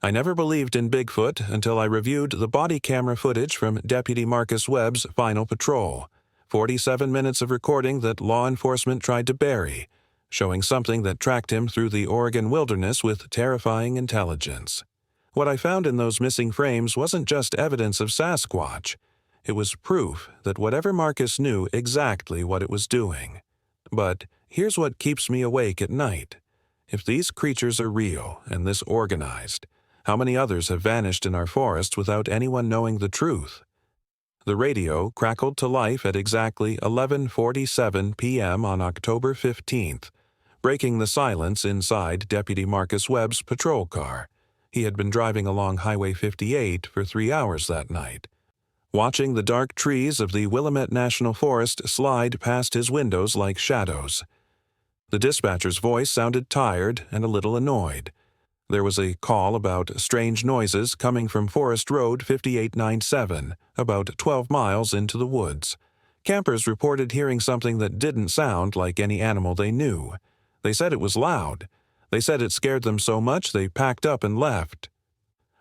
I never believed in Bigfoot until I reviewed the body camera footage from Deputy Marcus Webb's final patrol, 47 minutes of recording that law enforcement tried to bury, showing something that tracked him through the Oregon wilderness with terrifying intelligence. What I found in those missing frames wasn't just evidence of Sasquatch. It was proof that whatever Marcus knew exactly what it was doing. But here's what keeps me awake at night. If these creatures are real and this organized, how many others have vanished in our forests without anyone knowing the truth? The radio crackled to life at exactly 11:47 p.m. on October 15th, breaking the silence inside Deputy Marcus Webb's patrol car. He had been driving along Highway 58 for 3 hours that night, watching the dark trees of the Willamette National Forest slide past his windows like shadows. The dispatcher's voice sounded tired and a little annoyed. There was a call about strange noises coming from Forest Road 5897, about 12 miles into the woods. Campers reported hearing something that didn't sound like any animal they knew. They said it was loud. They said it scared them so much they packed up and left.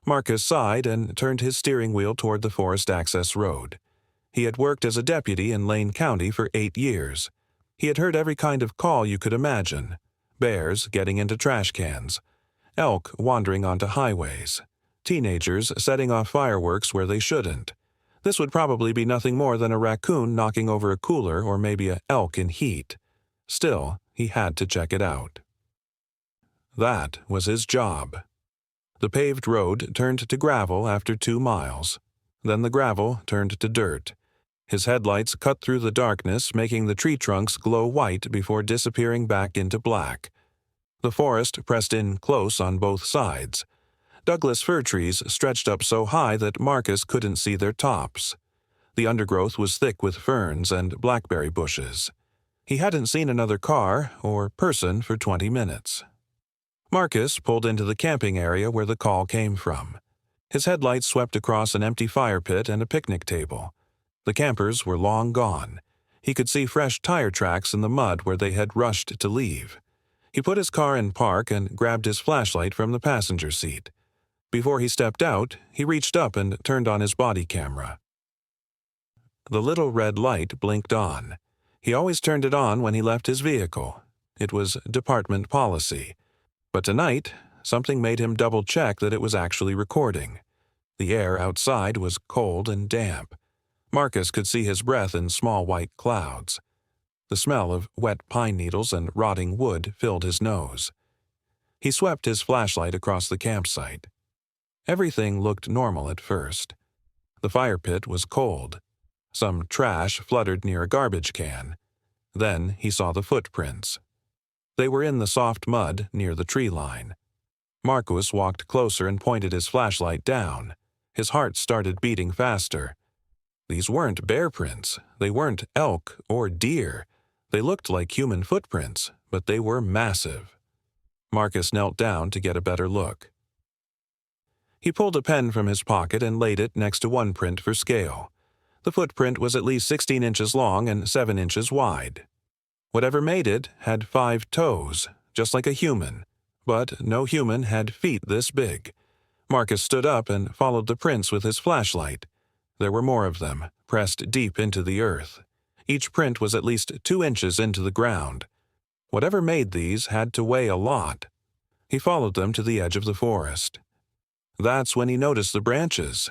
Marcus sighed and turned his steering wheel toward the forest access road. He had worked as a deputy in Lane County for 8 years. He had heard every kind of call you could imagine. Bears getting into trash cans, elk wandering onto highways, teenagers setting off fireworks where they shouldn't. This would probably be nothing more than a raccoon knocking over a cooler or maybe an elk in heat. Still, he had to check it out. That was his job. The paved road turned to gravel after 2 miles. Then the gravel turned to dirt. His headlights cut through the darkness, making the tree trunks glow white before disappearing back into black. The forest pressed in close on both sides. Douglas fir trees stretched up so high that Marcus couldn't see their tops. The undergrowth was thick with ferns and blackberry bushes. He hadn't seen another car or person for 20 minutes. Marcus pulled into the camping area where the call came from. His headlights swept across an empty fire pit and a picnic table. The campers were long gone. He could see fresh tire tracks in the mud where they had rushed to leave. He put his car in park and grabbed his flashlight from the passenger seat. Before he stepped out, he reached up and turned on his body camera. The little red light blinked on. He always turned it on when he left his vehicle. It was department policy. But tonight, something made him double-check that it was actually recording. The air outside was cold and damp. Marcus could see his breath in small white clouds. The smell of wet pine needles and rotting wood filled his nose. He swept his flashlight across the campsite. Everything looked normal at first. The fire pit was cold. Some trash fluttered near a garbage can. Then he saw the footprints. They were in the soft mud near the tree line. Marcus walked closer and pointed his flashlight down. His heart started beating faster. These weren't bear prints. They weren't elk or deer. They looked like human footprints, but they were massive. Marcus knelt down to get a better look. He pulled a pen from his pocket and laid it next to one print for scale. The footprint was at least 16 inches long and 7 inches wide. Whatever made it had 5 toes, just like a human, but no human had feet this big. Marcus stood up and followed the prints with his flashlight. There were more of them, pressed deep into the earth. Each print was at least 2 inches into the ground. Whatever made these had to weigh a lot. He followed them to the edge of the forest. That's when he noticed the branches.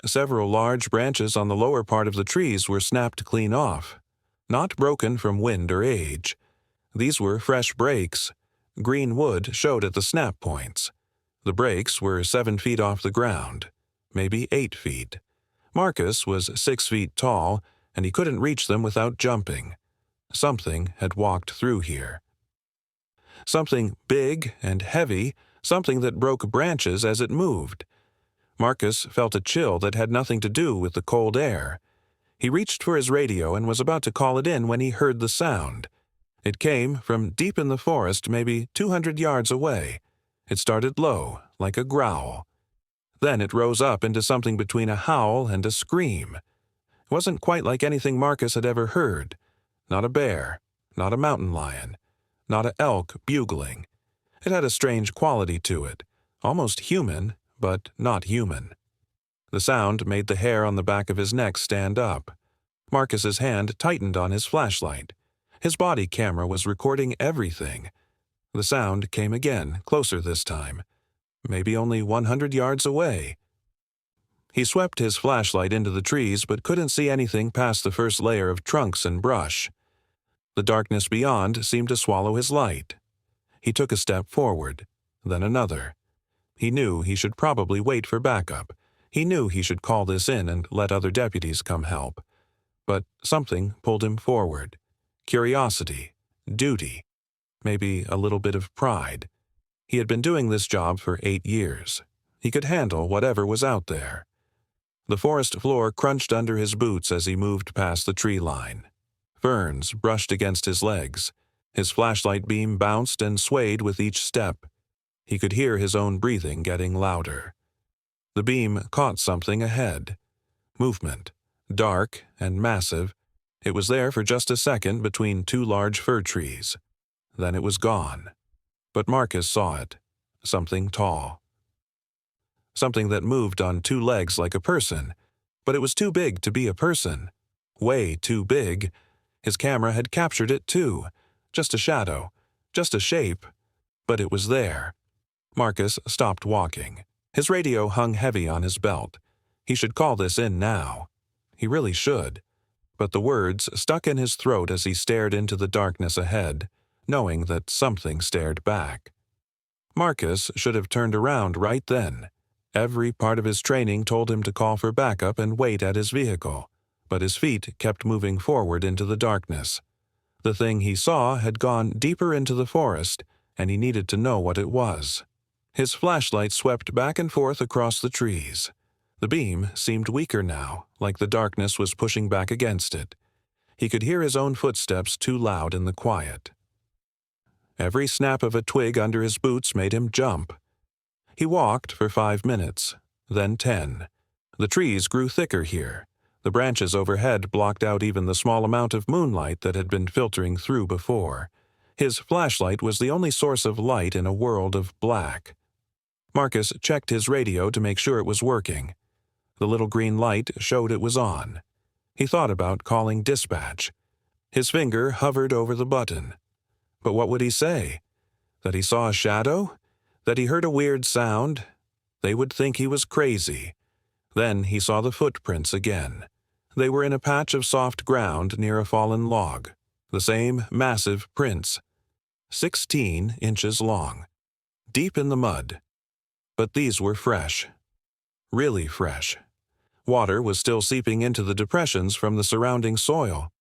Several large branches on the lower part of the trees were snapped clean off, not broken from wind or age. These were fresh breaks. Green wood showed at the snap points. The breaks were 7 feet off the ground, maybe 8 feet. Marcus was 6 feet tall, and he couldn't reach them without jumping. Something had walked through here. Something big and heavy, something that broke branches as it moved. Marcus felt a chill that had nothing to do with the cold air. He reached for his radio and was about to call it in when he heard the sound. It came from deep in the forest, maybe 200 yards away. It started low, like a growl. Then it rose up into something between a howl and a scream. It wasn't quite like anything Marcus had ever heard. Not a bear, not a mountain lion, not an elk bugling. It had a strange quality to it, almost human, but not human. The sound made the hair on the back of his neck stand up. Marcus's hand tightened on his flashlight. His body camera was recording everything. The sound came again, closer this time, maybe only 100 yards away. He swept his flashlight into the trees but couldn't see anything past the first layer of trunks and brush. The darkness beyond seemed to swallow his light. He took a step forward, then another. He knew he should probably wait for backup. He knew he should call this in and let other deputies come help. But something pulled him forward. Curiosity, duty, maybe a little bit of pride. He had been doing this job for 8 years. He could handle whatever was out there. The forest floor crunched under his boots as he moved past the tree line. Ferns brushed against his legs. His flashlight beam bounced and swayed with each step. He could hear his own breathing getting louder. The beam caught something ahead. Movement, dark and massive. It was there for just a second between 2 large fir trees. Then it was gone. But Marcus saw it. Something tall. Something that moved on 2 legs like a person. But it was too big to be a person. Way too big. His camera had captured it too. Just a shadow. Just a shape. But it was there. Marcus stopped walking. His radio hung heavy on his belt. He should call this in now. He really should. But the words stuck in his throat as he stared into the darkness ahead, knowing that something stared back. Marcus should have turned around right then. Every part of his training told him to call for backup and wait at his vehicle, but his feet kept moving forward into the darkness. The thing he saw had gone deeper into the forest, and he needed to know what it was. His flashlight swept back and forth across the trees. The beam seemed weaker now, like the darkness was pushing back against it. He could hear his own footsteps too loud in the quiet. Every snap of a twig under his boots made him jump. He walked for 5 minutes, then 10. The trees grew thicker here. The branches overhead blocked out even the small amount of moonlight that had been filtering through before. His flashlight was the only source of light in a world of black. Marcus checked his radio to make sure it was working. The little green light showed it was on. He thought about calling dispatch. His finger hovered over the button. But what would he say? That he saw a shadow? That he heard a weird sound? They would think he was crazy. Then he saw the footprints again. They were in a patch of soft ground near a fallen log. The same massive prints. 16 inches long. Deep in the mud. But these were fresh. Really fresh. Water was still seeping into the depressions from the surrounding soil.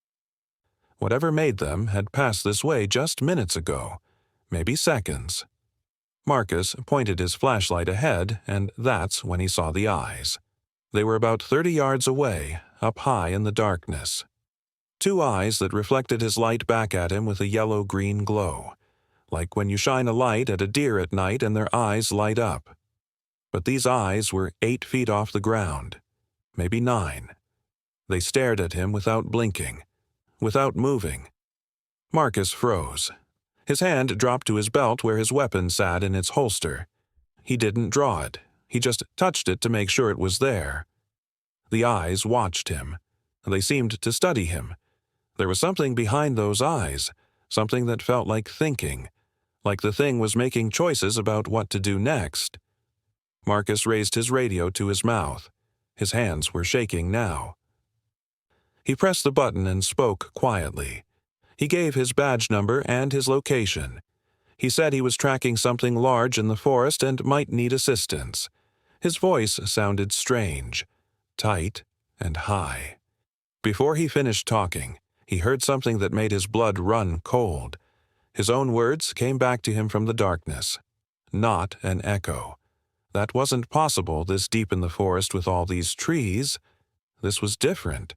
Whatever made them had passed this way just minutes ago, maybe seconds. Marcus pointed his flashlight ahead, and that's when he saw the eyes. They were about 30 yards away, up high in the darkness. 2 eyes that reflected his light back at him with a yellow-green glow, like when you shine a light at a deer at night and their eyes light up. But these eyes were 8 feet off the ground, maybe 9. They stared at him without blinking, without moving. Marcus froze. His hand dropped to his belt where his weapon sat in its holster. He didn't draw it. He just touched it to make sure it was there. The eyes watched him. They seemed to study him. There was something behind those eyes, something that felt like thinking, like the thing was making choices about what to do next. Marcus raised his radio to his mouth. His hands were shaking now. He pressed the button and spoke quietly. He gave his badge number and his location. He said he was tracking something large in the forest and might need assistance. His voice sounded strange, tight and high. Before he finished talking, he heard something that made his blood run cold. His own words came back to him from the darkness. Not an echo. That wasn't possible this deep in the forest with all these trees. This was different.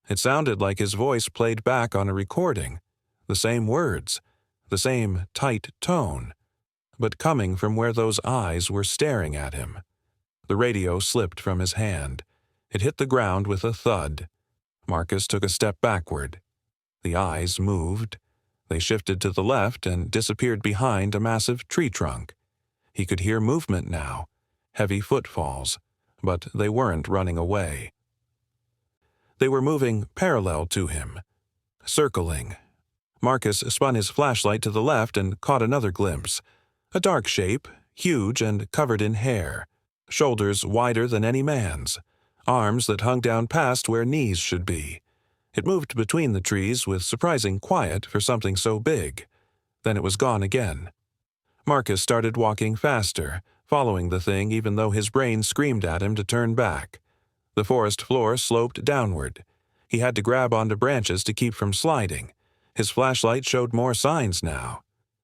It sounded like his voice played back on a recording. The same words, the same tight tone, but coming from where those eyes were staring at him. The radio slipped from his hand. It hit the ground with a thud. Marcus took a step backward. The eyes moved. They shifted to the left and disappeared behind a massive tree trunk. He could hear movement now. heavy footfalls, but they weren't running away. They were moving parallel to him, circling. Marcus spun his flashlight to the left and caught another glimpse. A dark shape, huge and covered in hair, shoulders wider than any man's, arms that hung down past where knees should be. It moved between the trees with surprising quiet for something so big. Then it was gone again. Marcus started walking faster, following the thing even though his brain screamed at him to turn back. The forest floor sloped downward. He had to grab onto branches to keep from sliding. His flashlight showed more signs now.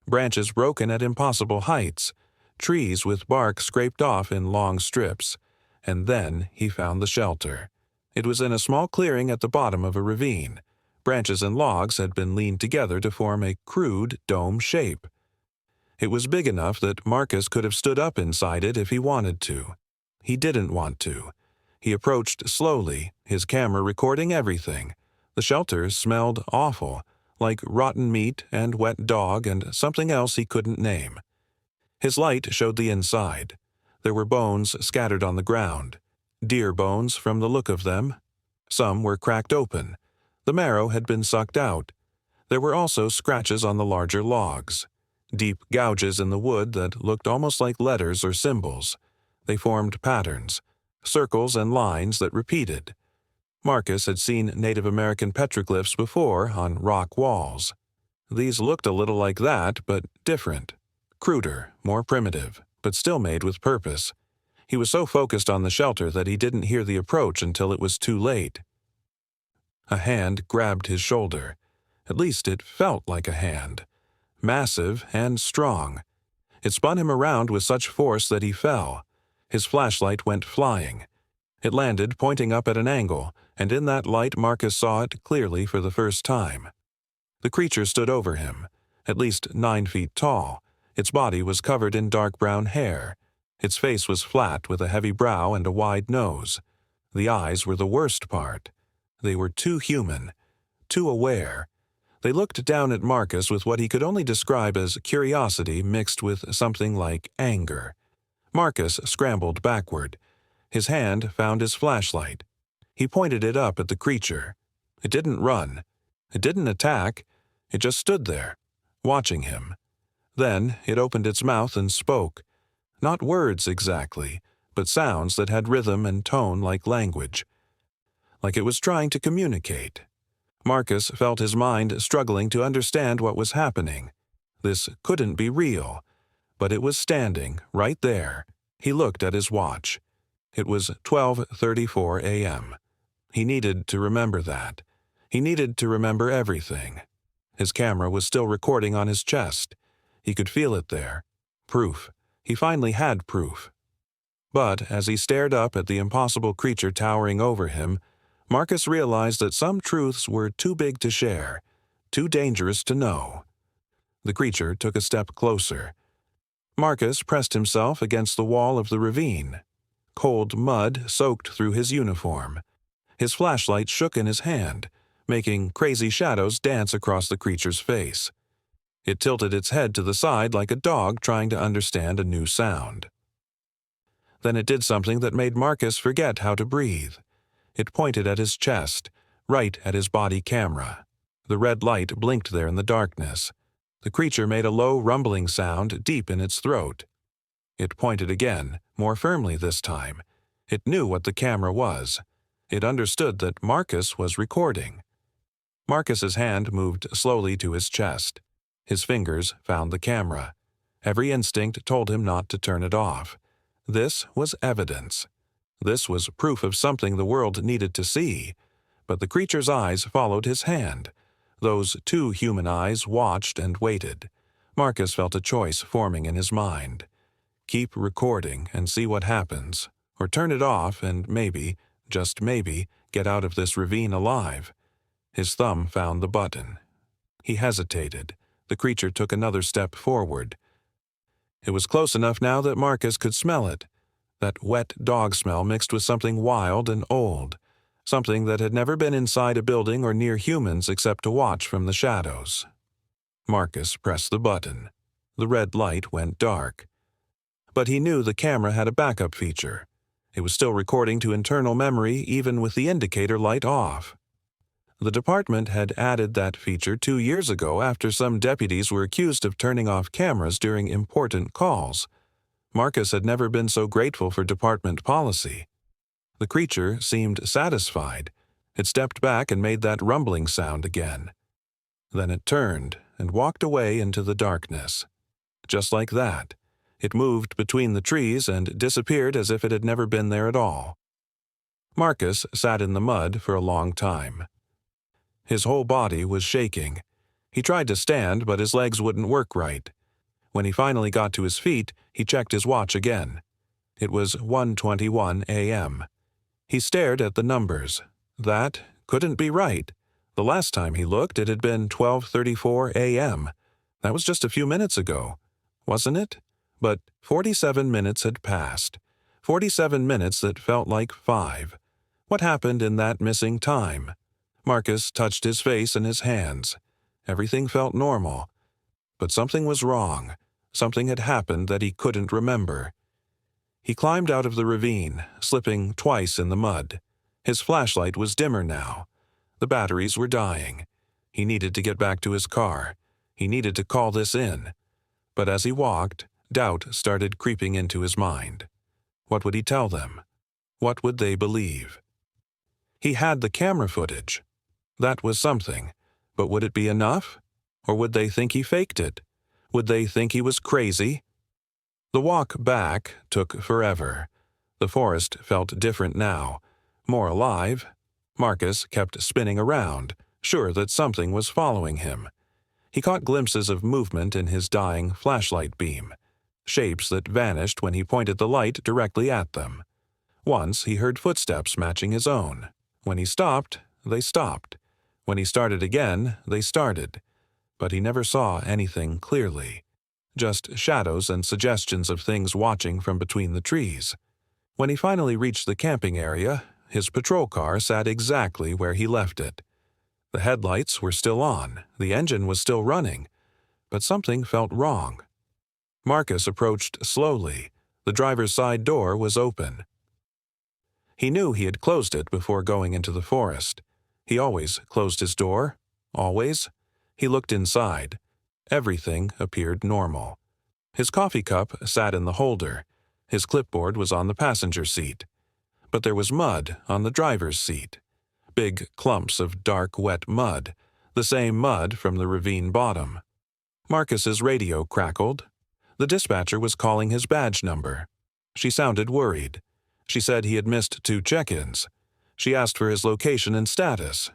Branches broken at impossible heights, trees with bark scraped off in long strips. And then he found the shelter. It was in a small clearing at the bottom of a ravine. Branches and logs had been leaned together to form a crude dome shape. It was big enough that Marcus could have stood up inside it if he wanted to. He didn't want to. He approached slowly, his camera recording everything. The shelter smelled awful, like rotten meat and wet dog and something else he couldn't name. His light showed the inside. There were bones scattered on the ground. Deer bones from the look of them. Some were cracked open. The marrow had been sucked out. There were also scratches on the larger logs. Deep gouges in the wood that looked almost like letters or symbols. They formed patterns, circles and lines that repeated. Marcus had seen Native American petroglyphs before on rock walls. These looked a little like that, but different. Cruder, more primitive, but still made with purpose. He was so focused on the shelter that he didn't hear the approach until it was too late. A hand grabbed his shoulder. At least it felt like a hand. Massive and strong. It spun him around with such force that he fell. His flashlight went flying. It landed pointing up at an angle, and in that light Marcus saw it clearly for the first time. The creature stood over him, at least 9 feet tall. Its body was covered in dark brown hair. Its face was flat with a heavy brow and a wide nose. The eyes were the worst part. They were too human, too aware. They looked down at Marcus with what he could only describe as curiosity mixed with something like anger. Marcus scrambled backward. His hand found his flashlight. He pointed it up at the creature. It didn't run. It didn't attack. It just stood there, watching him. Then it opened its mouth and spoke. Not words exactly, but sounds that had rhythm and tone like language. Like it was trying to communicate. Marcus felt his mind struggling to understand what was happening. This couldn't be real. But it was standing right there. He looked at his watch. It was 12:34 a.m. He needed to remember that. He needed to remember everything. His camera was still recording on his chest. He could feel it there. Proof. He finally had proof. But as he stared up at the impossible creature towering over him, Marcus realized that some truths were too big to share, too dangerous to know. The creature took a step closer. Marcus pressed himself against the wall of the ravine. Cold mud soaked through his uniform. His flashlight shook in his hand, making crazy shadows dance across the creature's face. It tilted its head to the side like a dog trying to understand a new sound. Then it did something that made Marcus forget how to breathe. It pointed at his chest, right at his body camera. The red light blinked there in the darkness. The creature made a low rumbling sound deep in its throat. It pointed again, more firmly this time. It knew what the camera was. It understood that Marcus was recording. Marcus's hand moved slowly to his chest. His fingers found the camera. Every instinct told him not to turn it off. This was evidence. This was proof of something the world needed to see. But the creature's eyes followed his hand. Those two human eyes watched and waited. Marcus felt a choice forming in his mind. Keep recording and see what happens, or turn it off and maybe, just maybe, get out of this ravine alive. His thumb found the button. He hesitated. The creature took another step forward. It was close enough now that Marcus could smell it. That wet dog smell mixed with something wild and old. Something that had never been inside a building or near humans except to watch from the shadows. Marcus pressed the button. The red light went dark. But he knew the camera had a backup feature. It was still recording to internal memory even with the indicator light off. The department had added that feature 2 years ago after some deputies were accused of turning off cameras during important calls. Marcus had never been so grateful for department policy. The creature seemed satisfied. It stepped back and made that rumbling sound again. Then it turned and walked away into the darkness. Just like that, it moved between the trees and disappeared as if it had never been there at all. Marcus sat in the mud for a long time. His whole body was shaking. He tried to stand, but his legs wouldn't work right. When he finally got to his feet, he checked his watch again. It was 1:21 a.m. He stared at the numbers. That couldn't be right. The last time he looked, it had been 12:34 a.m. That was just a few minutes ago, wasn't it? But 47 minutes had passed. 47 minutes that felt like 5. What happened in that missing time? Marcus touched his face and his hands. Everything felt normal. But something was wrong. Something had happened that he couldn't remember. He climbed out of the ravine, slipping twice in the mud. His flashlight was dimmer now. The batteries were dying. He needed to get back to his car. He needed to call this in. But as he walked, doubt started creeping into his mind. What would he tell them? What would they believe? He had the camera footage. That was something. But would it be enough? Or would they think he faked it? Would they think he was crazy? The walk back took forever. The forest felt different now, more alive. Marcus kept spinning around, sure that something was following him. He caught glimpses of movement in his dying flashlight beam, shapes that vanished when he pointed the light directly at them. Once he heard footsteps matching his own. When he stopped, they stopped. When he started again, they started. But he never saw anything clearly. Just shadows and suggestions of things watching from between the trees. When he finally reached the camping area, his patrol car sat exactly where he left it. The headlights were still on, the engine was still running, but something felt wrong. Marcus approached slowly. The driver's side door was open. He knew he had closed it before going into the forest. He always closed his door. Always. He looked inside. Everything appeared normal. His coffee cup sat in the holder. His clipboard was on the passenger seat. But there was mud on the driver's seat. Big clumps of dark, wet mud, the same mud from the ravine bottom. Marcus's radio crackled. The dispatcher was calling his badge number. She sounded worried. She said he had missed 2 check-ins. She asked for his location and status.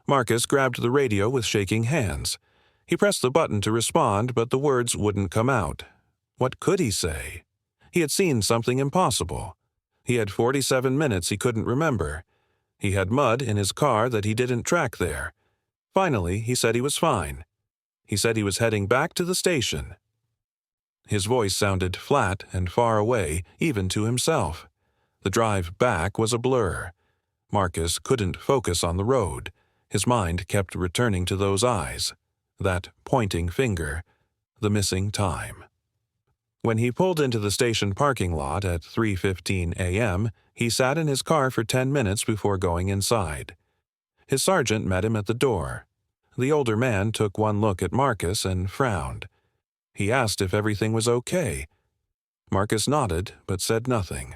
Marcus grabbed the radio with shaking hands. He pressed the button to respond, but the words wouldn't come out. What could he say? He had seen something impossible. He had 47 minutes he couldn't remember. He had mud in his car that he didn't track there. Finally, he said he was fine. He said he was heading back to the station. His voice sounded flat and far away, even to himself. The drive back was a blur. Marcus couldn't focus on the road. His mind kept returning to those eyes, that pointing finger, the missing time. When he pulled into the station parking lot at 3:15 a.m., he sat in his car for 10 minutes before going inside. His sergeant met him at the door. The older man took one look at Marcus and frowned. He asked if everything was okay. Marcus nodded but said nothing.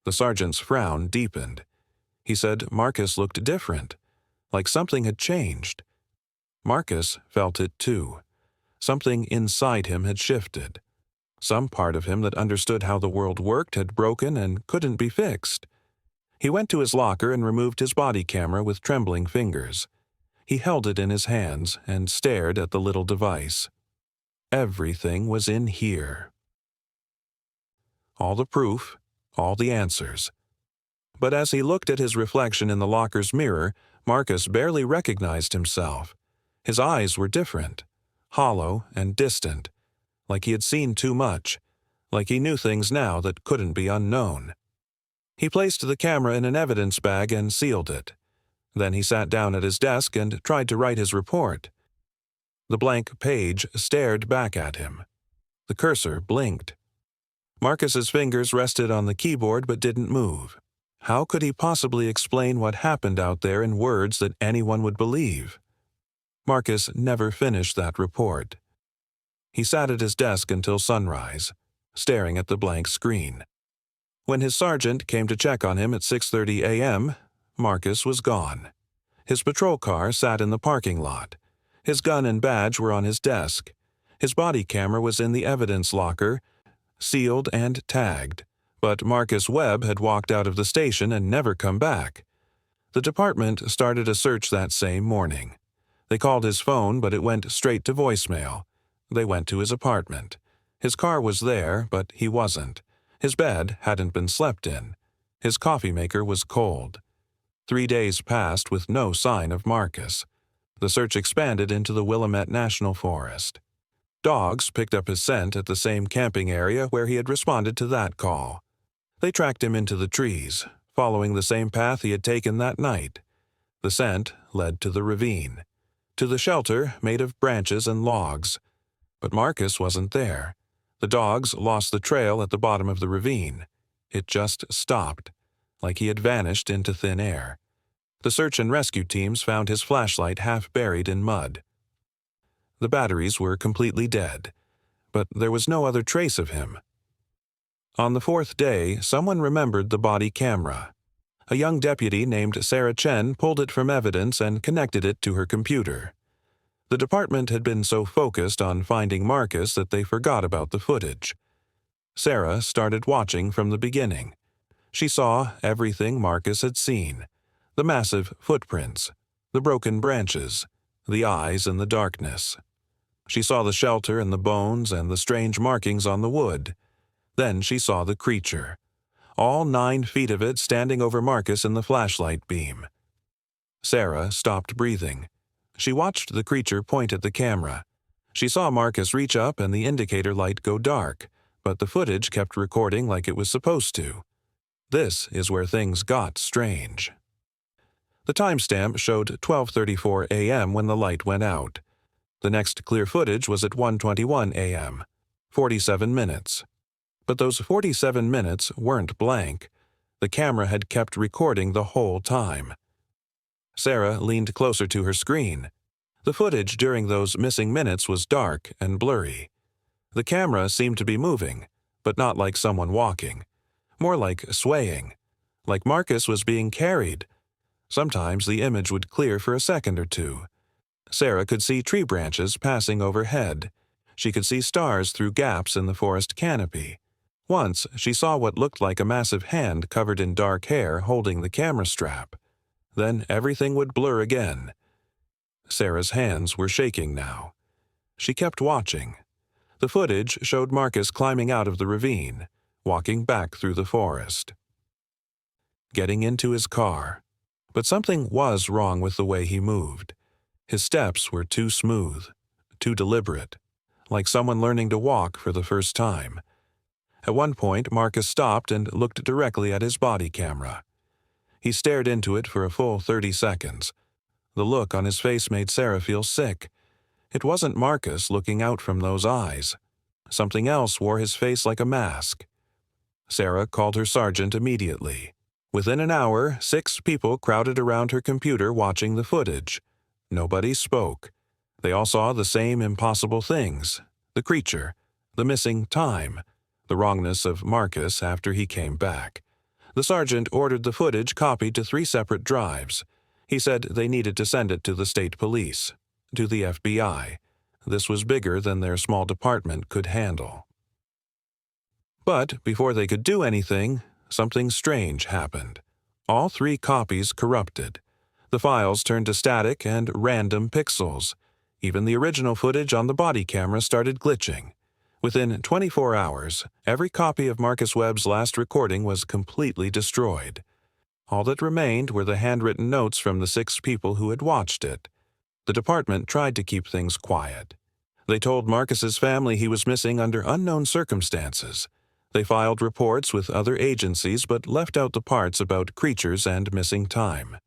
The sergeant's frown deepened. He said Marcus looked different, like something had changed. Marcus felt it too. Something inside him had shifted. Some part of him that understood how the world worked had broken and couldn't be fixed. He went to his locker and removed his body camera with trembling fingers. He held it in his hands and stared at the little device. Everything was in here. All the proof, all the answers. But as he looked at his reflection in the locker's mirror, Marcus barely recognized himself. His eyes were different, hollow and distant, like he had seen too much, like he knew things now that couldn't be unknown. He placed the camera in an evidence bag and sealed it. Then he sat down at his desk and tried to write his report. The blank page stared back at him. The cursor blinked. Marcus's fingers rested on the keyboard but didn't move. How could he possibly explain what happened out there in words that anyone would believe? Marcus never finished that report. He sat at his desk until sunrise, staring at the blank screen. When his sergeant came to check on him at 6:30 a.m., Marcus was gone. His patrol car sat in the parking lot. His gun and badge were on his desk. His body camera was in the evidence locker, sealed and tagged, but Marcus Webb had walked out of the station and never come back. The department started a search that same morning. They called his phone, but it went straight to voicemail. They went to his apartment. His car was there, but he wasn't. His bed hadn't been slept in. His coffee maker was cold. 3 days passed with no sign of Marcus. The search expanded into the Willamette National Forest. Dogs picked up his scent at the same camping area where he had responded to that call. They tracked him into the trees, following the same path he had taken that night. The scent led to the ravine, to the shelter made of branches and logs. But Marcus wasn't there. The dogs lost the trail at the bottom of the ravine. It just stopped, like he had vanished into thin air. The search and rescue teams found his flashlight half buried in mud. The batteries were completely dead, but there was no other trace of him. On the 4th day, someone remembered the body camera. A young deputy named Sarah Chen pulled it from evidence and connected it to her computer. The department had been so focused on finding Marcus that they forgot about the footage. Sarah started watching from the beginning. She saw everything Marcus had seen: the massive footprints, the broken branches, the eyes in the darkness. She saw the shelter and the bones and the strange markings on the wood. Then she saw the creature, all 9 feet of it standing over Marcus in the flashlight beam. Sarah stopped breathing. She watched the creature point at the camera. She saw Marcus reach up and the indicator light go dark, but the footage kept recording like it was supposed to. This is where things got strange. The timestamp showed 12:34 a.m. when the light went out. The next clear footage was at 1:21 a.m., 47 minutes. But those 47 minutes weren't blank. The camera had kept recording the whole time. Sarah leaned closer to her screen. The footage during those missing minutes was dark and blurry. The camera seemed to be moving, but not like someone walking. More like swaying, like Marcus was being carried. Sometimes the image would clear for a second or two. Sarah could see tree branches passing overhead. She could see stars through gaps in the forest canopy. Once, she saw what looked like a massive hand covered in dark hair holding the camera strap. Then everything would blur again. Sarah's hands were shaking now. She kept watching. The footage showed Marcus climbing out of the ravine, walking back through the forest, getting into his car. But something was wrong with the way he moved. His steps were too smooth, too deliberate, like someone learning to walk for the first time. At one point, Marcus stopped and looked directly at his body camera. He stared into it for a full 30 seconds. The look on his face made Sarah feel sick. It wasn't Marcus looking out from those eyes. Something else wore his face like a mask. Sarah called her sergeant immediately. Within an hour, 6 people crowded around her computer watching the footage. Nobody spoke. They all saw the same impossible things: the creature, the missing time, the wrongness of Marcus after he came back. The sergeant ordered the footage copied to 3 separate drives. He said they needed to send it to the state police, to the FBI. This was bigger than their small department could handle. But before they could do anything, something strange happened. All 3 copies corrupted. The files turned to static and random pixels. Even the original footage on the body camera started glitching. Within 24 hours, every copy of Marcus Webb's last recording was completely destroyed. All that remained were the handwritten notes from the 6 people who had watched it. The department tried to keep things quiet. They told Marcus's family he was missing under unknown circumstances. They filed reports with other agencies but left out the parts about creatures and missing time.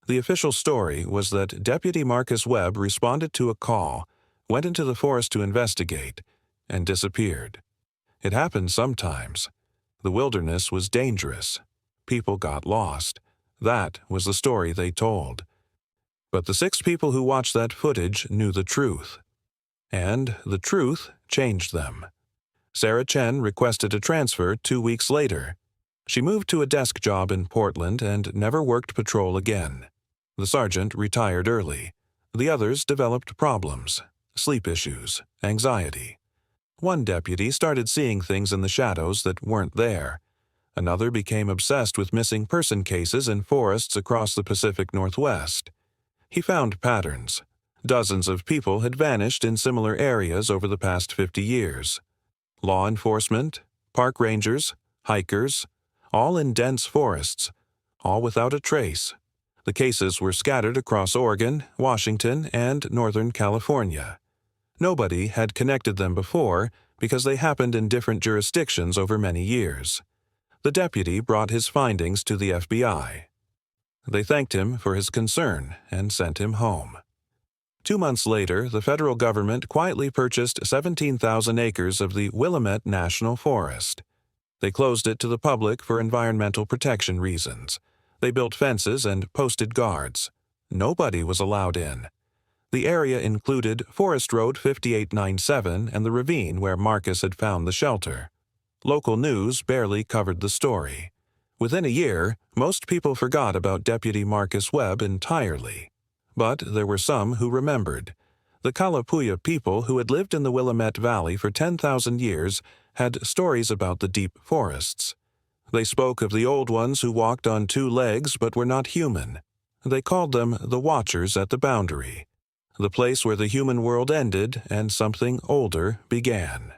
The official story was that Deputy Marcus Webb responded to a call, went into the forest to investigate, and disappeared. It happened sometimes. The wilderness was dangerous. People got lost. That was the story they told. But the 6 people who watched that footage knew the truth. And the truth changed them. Sarah Chen requested a transfer 2 weeks later. She moved to a desk job in Portland and never worked patrol again. The sergeant retired early. The others developed problems, sleep issues, anxiety. One deputy started seeing things in the shadows that weren't there. Another became obsessed with missing person cases in forests across the Pacific Northwest. He found patterns. Dozens of people had vanished in similar areas over the past 50 years. Law enforcement, park rangers, hikers, all in dense forests, all without a trace. The cases were scattered across Oregon, Washington, and Northern California. Nobody had connected them before because they happened in different jurisdictions over many years. The deputy brought his findings to the FBI. They thanked him for his concern and sent him home. 2 months later, the federal government quietly purchased 17,000 acres of the Willamette National Forest. They closed it to the public for environmental protection reasons. They built fences and posted guards. Nobody was allowed in. The area included Forest Road 5897 and the ravine where Marcus had found the shelter. Local news barely covered the story. Within a year, most people forgot about Deputy Marcus Webb entirely. But there were some who remembered. The Kalapuya people who had lived in the Willamette Valley for 10,000 years had stories about the deep forests. They spoke of the old ones who walked on 2 legs but were not human. They called them the Watchers at the Boundary, the place where the human world ended and something older began.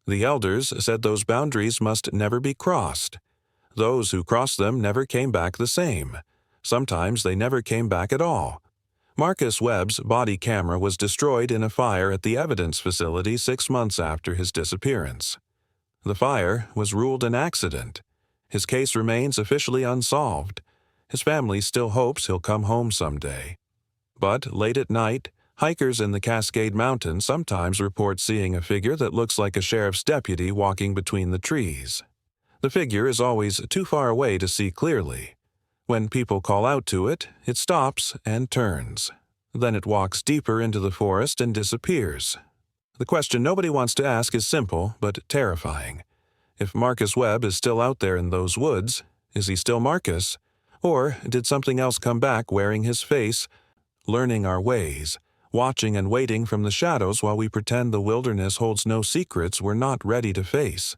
The elders said those boundaries must never be crossed. Those who crossed them never came back the same. Sometimes they never came back at all. Marcus Webb's body camera was destroyed in a fire at the evidence facility 6 months after his disappearance. The fire was ruled an accident. His case remains officially unsolved. His family still hopes he'll come home someday. But late at night, hikers in the Cascade Mountains sometimes report seeing a figure that looks like a sheriff's deputy walking between the trees. The figure is always too far away to see clearly. When people call out to it, it stops and turns. Then it walks deeper into the forest and disappears. The question nobody wants to ask is simple but terrifying. If Marcus Webb is still out there in those woods, is he still Marcus? Or did something else come back wearing his face, learning our ways, watching and waiting from the shadows while we pretend the wilderness holds no secrets we're not ready to face?